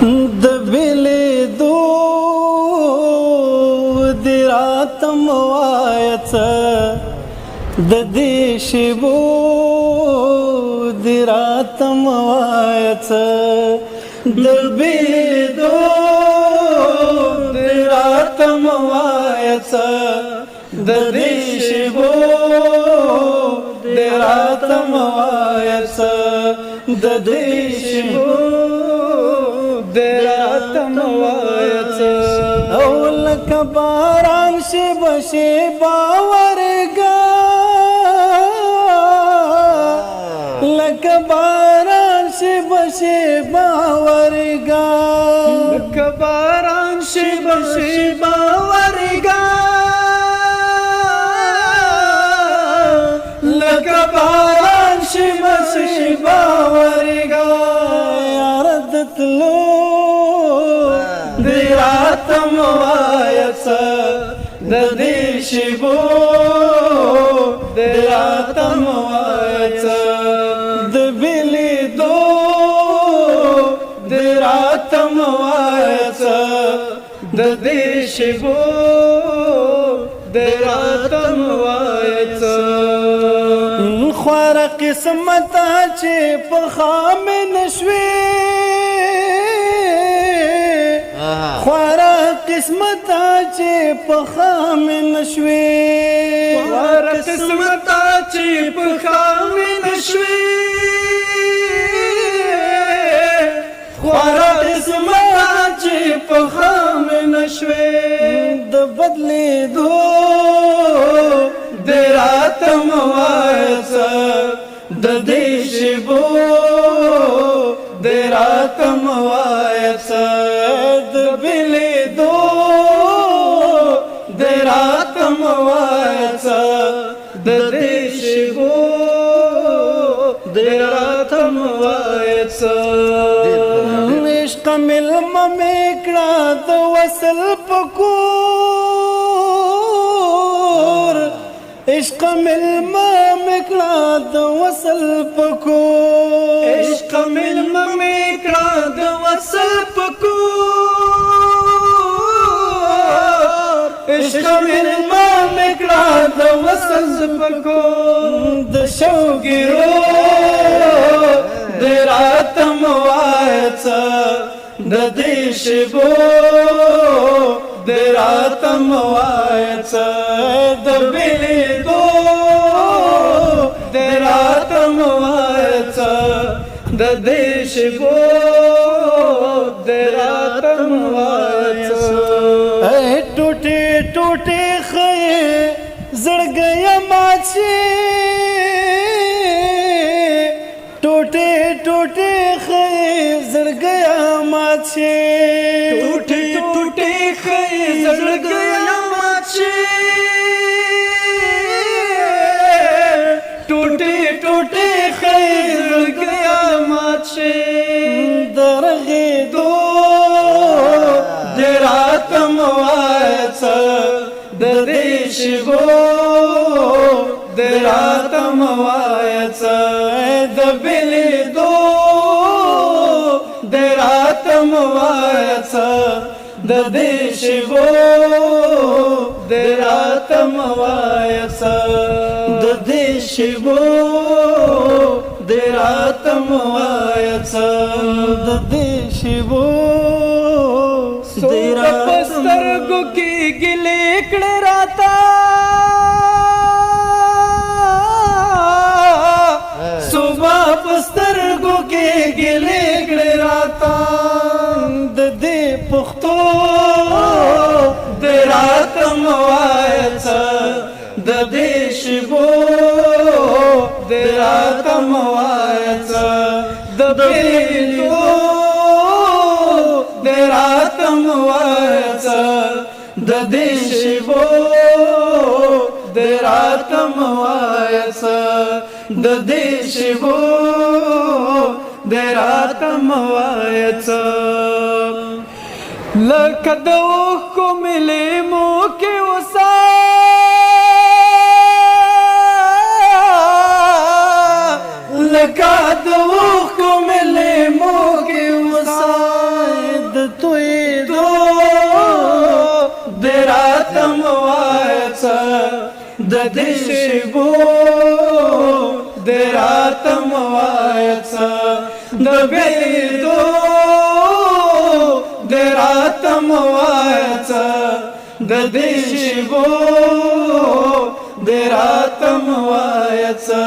د بلیدو د راتم وایڅ د دې شیبو د راتم وایڅ د بلیدو د راتم وایڅ د دې شیبو د راتم وایڅ د دې شیبو دراتم وایڅ او لکه باران شیبه شیبه ورګا لکه باران شیبه شیبه ورګا لکه باران شیبه شیبه ورګا لکه باران شیبه شیبه ورګا تلو دراتم وایڅ د دې شیبو دراتم وایڅ د بلیدو دراتم وایڅ د دې شیبو دراتم وایڅ خوار قسمت چې په خام نشوي خوارا قسمت چې په خام نشوي خوارا قسمت چې په خام نشوي خوارا قسمت چې په خام نشوي د بدلیدو د راتم وایڅ د دې شیبو د راتم وایڅ د بلیدو د راتم وایڅ د دې شیبو د راتم وایڅ عشق ملمه مې کړه د وصل په کور عشق ملمه مې کړه د وصل په کور عشق ملمه مې کړه د وصل په کور عشق ملمه مې کړه د وصل په کور د شوګیرو د راتم وایڅ د دې شیبو د راتم وایڅ د بلیدو د راتم وایڅ د دې شیبو د راتم وایڅ ټوټه ټوټه خې زړګي ماچي ټوټه ټوټه خې زړګي ماچي ټوټه ټوټه خې زړګي ماچي ټوټه ټوټه خې زړګي ماچي درغه دو د راتم وایڅ د دې شیبو د راتم وایڅ د بلیدو د راتم وایڅ د دې شیبو د راتم وایڅ د دې شیبو د راتم وایڅ د دې شیبو د راتم سترګو کې ګلې کړه راتا صبح پسترګو کې ګلې کړه راتا د دې پختو د راتم وایڅ د دې شیبو د راتم وایڅ د بلیدو د راتم وایڅ د دې شیبو د راتم وایڅ د دې شیبو د راتم وایڅ لکه د اوښکو مې لیمو کې وسا لکه د اوښکو مې لیمو کې وسا तोय दो देरातम वायचा ददेशिबो देरातम वायचा दबेदो देरातम वायचा ददेशिबो देरातम वायचा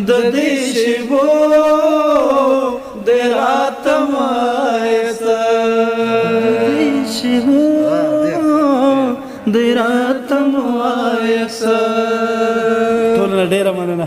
ददेशिबो देरातम वायचा ददेशिबो देरातम वायचा. ढोलना डेरा म्हणा.